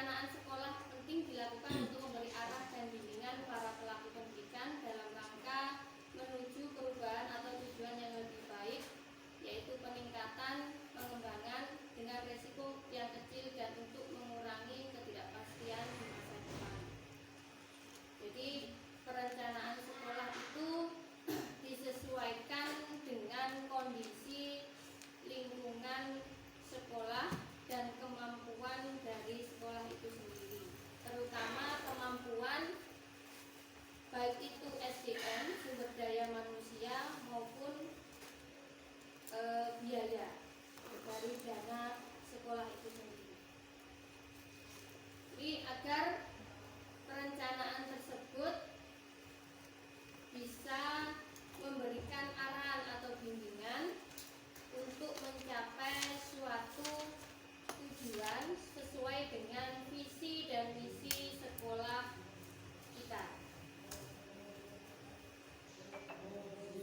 perencanaan sekolah penting dilakukan untuk memberi arah dan bimbingan para pelaku pendidikan dalam rangka menuju perubahan atau tujuan yang lebih baik, yaitu peningkatan pengembangan dengan resiko yang kecil dan untuk mengurangi ketidakpastian di masa depan. Jadi perencanaan sekolah itu disesuaikan dengan kondisi lingkungan sekolah dan kemampuan dari sekolah itu sendiri, terutama kemampuan baik itu SDM, sumber daya manusia, maupun biaya dari dana sekolah itu sendiri. Jadi agar perencanaan tersebut bisa memberikan arahan atau bimbingan untuk mencapai suatu tujuan sesuai dengan visi dan misi sekolah kita.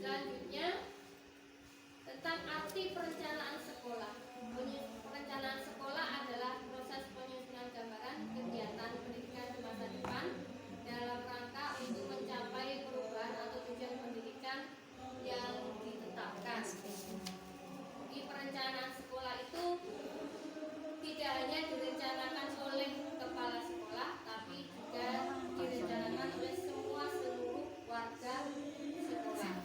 Selanjutnya tentang arti perencanaan sekolah. Perencanaan sekolah adalah proses penyusunan gambaran kegiatan pendidikan di masa depan dalam rangka untuk mencapai perubahan atau tujuan pendidikan yang ditetapkan. Di perencanaan sekolah itu tidak hanya direncanakan oleh kepala sekolah, tapi juga direncanakan oleh seluruh warga sekolah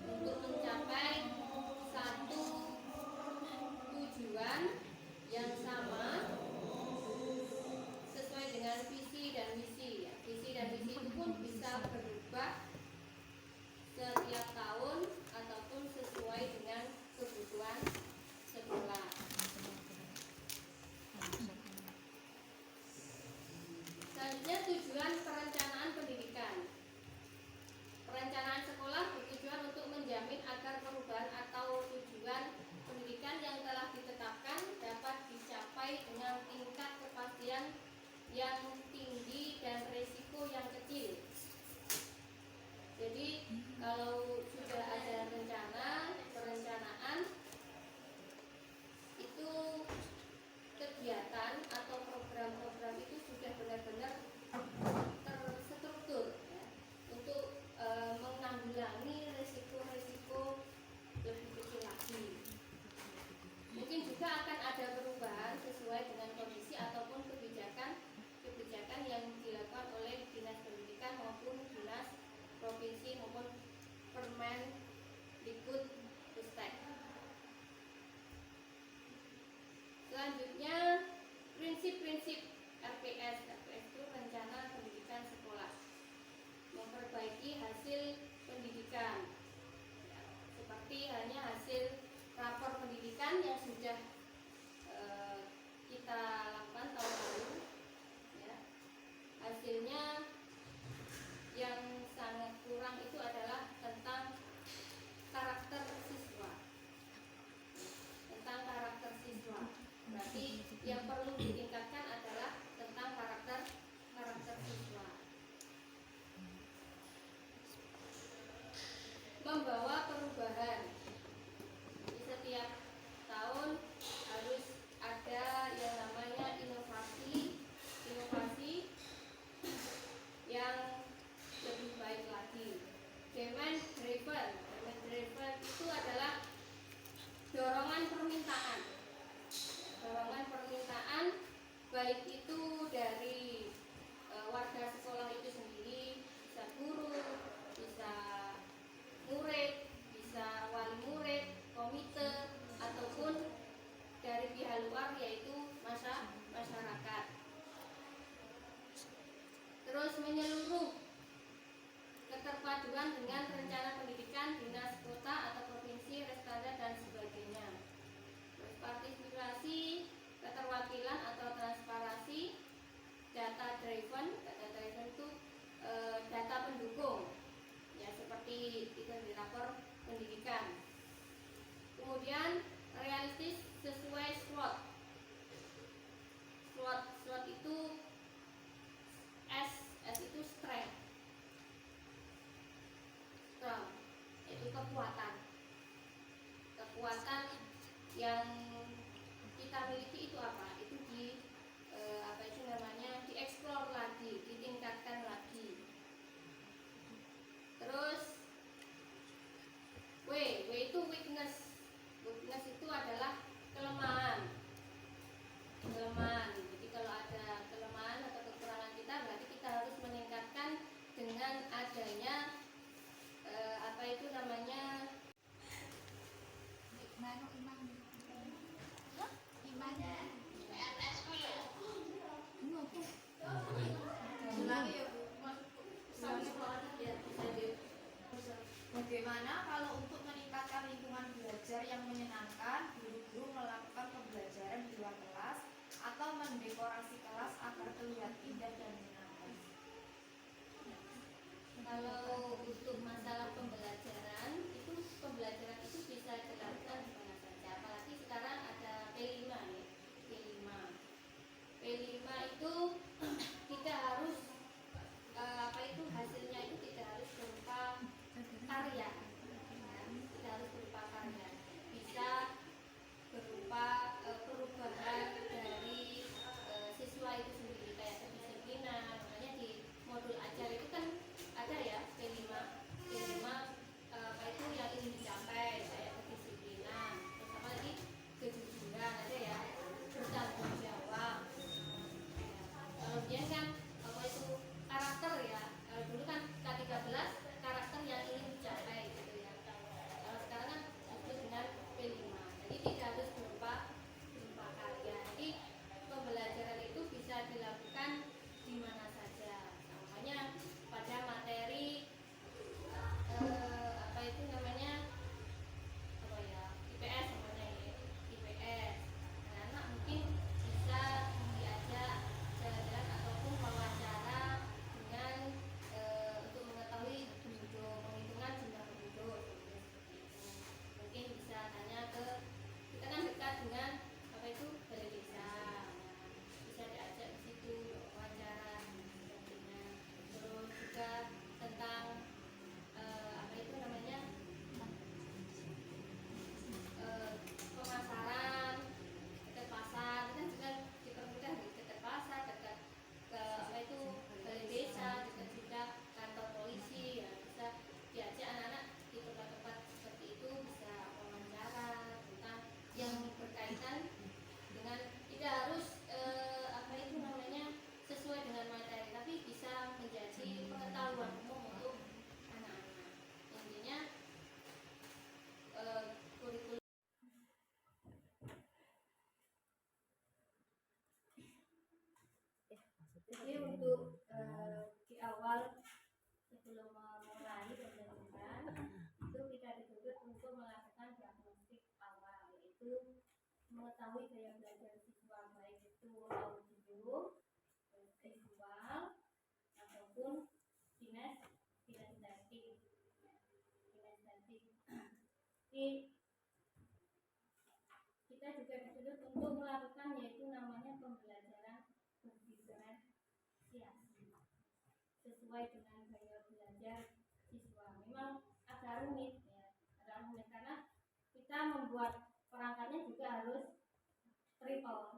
untuk mencapai satu tujuan yang sama sesuai dengan visi dan misi. Visi dan misi itu pun bisa berubah setiap tahun ataupun sesuai dengan kebutuhan sekolah. Selanjutnya tujuan perencanaan pendidikan. Perencanaan sekolah bertujuan untuk menjamin agar perubahan atau tujuan pendidikan yang telah ditetapkan dapat dicapai dengan tingkat kepastian yang tinggi dan risiko yang kecil. Jadi kalau sudah ada perencanaan itu kegiatan atau program-program itu sudah benar-benar terstruktur ya, untuk menanggulangi risiko-risiko lebih kecil lagi. Mungkin juga akan ada perubahan sesuai dengan kondisi ataupun kebijakan yang dilakukan oleh dinas pendidikan maupun dinas provinsi maupun Permendikbud-Ristek. Selanjutnya prinsip-prinsip RPS. RPS itu rencana pendidikan sekolah. Memperbaiki hasil pendidikan. Ya, seperti hanya hasil rapor pendidikan yang sudah kita lakukan tahun lalu. Ya. Hasilnya yang sangat kurang itu adalah tentang karakter siswa. Berarti yang perlu ditingkatkan adalah tentang karakter siswa. Membawa perubahan. Jadi setiap tahun harus ada yang namanya inovasi yang lebih baik lagi. Demand driven itu adalah dorongan permintaan baik itu dari warga sekolah itu sendiri, bisa guru, bisa murid, bisa wali murid, komite, ataupun dari pihak luar yaitu masyarakat. Terus menyeluruh keterpaduan dengan rencana pendidikan dinas kota atau provinsi, restada dan sebagainya. Terus partisipasi, keterwakilan atau transparansi, data driven itu data pendukung, ya seperti itu di rapor pendidikan. Kemudian realistis sesuai SWOT. SWOT itu S itu strength, itu kekuatan yang kita miliki itu apa? Itu di apa itu namanya Kalau untuk masalah pembelajaran itu bisa dilakukan di mana saja. Apalagi sekarang ada P5 ya, P5. P5 itu tidak harus hasilnya itu tidak harus berupa karya, tidak harus berupa karya, bisa berupa perubahan dari siswa itu sendiri, kayak kedisiplinan. Makanya di modul ajar itu kan ada ya P5 itu yang ingin dicapai, kayak kedisiplinan, terus apa lagi, kejujuran ada ya, bertanggung jawab. Kalau dia kan karakter ya, kalau dulu kan K13 karakter yang ingin dicapai gitu ya. Kalau sekarang kan itu dengan P5, jadi tidak harus berupa karya. Jadi pembelajaran itu bisa dilakukan di mana saja. Makanya pada materi IPS namanya ya, IPS. Anak mungkin bisa diajak jalan-jalan ataupun wawancara dengan untuk mengetahui penghitungan jumlah penduduk. Mungkin bisa tanya ke, kita kan dekat dengan balai desa, bisa diajak di situ wawancara sebagainya. Terus juga tentang pemasaran, dekat pasar, kan juga dipermudah dekat pasar, dekat ke balai desa, dekat juga kantor polisi ya, bisa diajak anak-anak di tempat-tempat seperti itu, bisa wawancara tentang yang berkaitan dengan, tidak harus sesuai dengan materi, tapi bisa menjadi pengetahuan umum untuk anak-anak. Intinya kurikulum. Jadi untuk di awal sebelum memulai pembelajaran itu kita dituntut untuk melakukan diagnostik awal, yaitu mengetahui gaya belajar siswa, baik itu audio, visual ataupun kinestetik. Jadi kita juga dituntut untuk melakukan yaitu namanya pembelajaran berdiferensiasi sesuai dengan gaya belajar siswa. Memang agak rumit ya, karena kita membuat perangkatnya juga harus triple.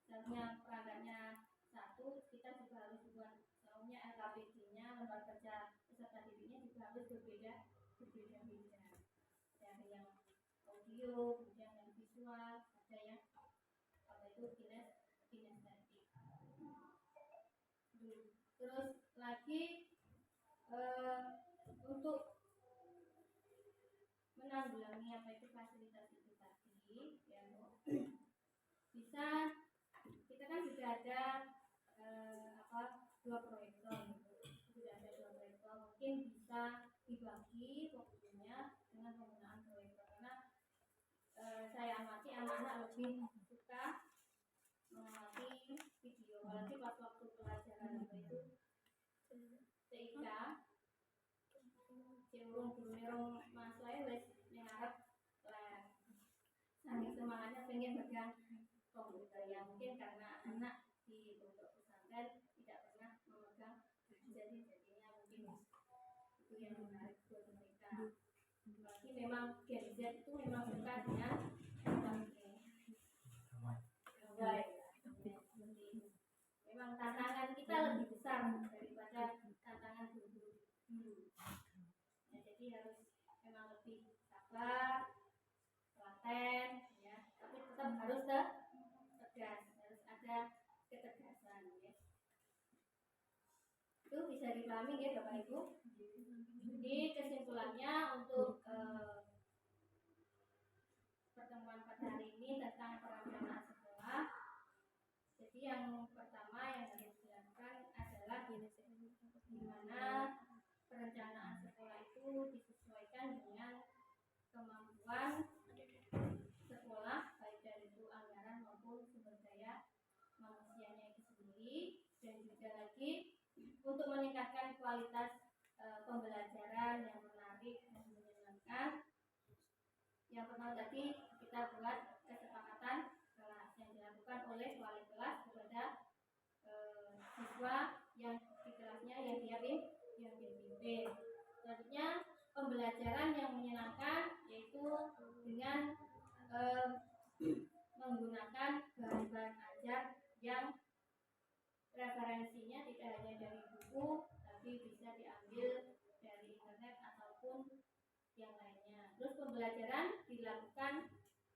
Misalnya perangkatnya satu, kita juga harus buat misalnya LKPD-nya, lembar kerja peserta didiknya juga harus berbeda. Ada yang audio, kemudian yang visual, ada yang kinestetik. Terus lagi untuk menanggulangi fasilitas itu tadi ya, bisa kita kan sudah ada dua proyektor, mungkin bisa dibagi waktunya dengan penggunaan proyektor, karena saya amati anak-anak lebih suka mengamati video, apalagi pas waktu pelajaran itu TIK cenderung mas saya mengharap saking semangatnya pengen pegang komputer ya, mungkin karena anak di pondok pesantren tidak pernah memegang jadinya mungkin itu yang menarik buat mereka. Berarti memang Gen Z itu memang suka dengan memang tantangan kita lebih besar daripada tantangan dulu. Ya, jadi harus memang lebih sabar, telaten ya, tapi tetap harus tegas, harus ada ketegasan ya. Itu bisa dipahami ya Bapak Ibu. Jadi kesimpulannya untuk pertemuan pada hari ini tentang perencanaan sekolah. Jadi yang pertama yang harus dilakukan adalah di mana perencanaan sekolah itu disesuaikan dengan kemampuan sekolah, baik dari itu anggaran maupun sumber daya manusianya itu sendiri, dan juga lagi untuk meningkatkan kualitas Selanjutnya pembelajaran yang menyenangkan yaitu dengan menggunakan bahan-bahan ajar yang referensinya tidak hanya dari buku tapi bisa diambil dari internet ataupun yang lainnya. Terus pembelajaran dilakukan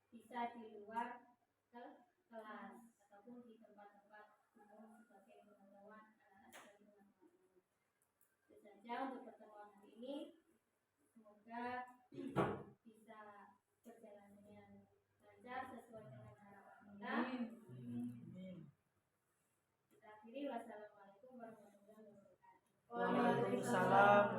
bisa di luar kelas ataupun di tempat-tempat umum sebagai pengetahuan anak-anak dan teman-teman. Itu saja untuk pertemuan hari ini. Semoga bisa berjalan dengan lancar sesuai dengan harapan kita. Kita akhiri. Wassalamualaikum warahmatullahi wabarakatuh. Waalaikumsalam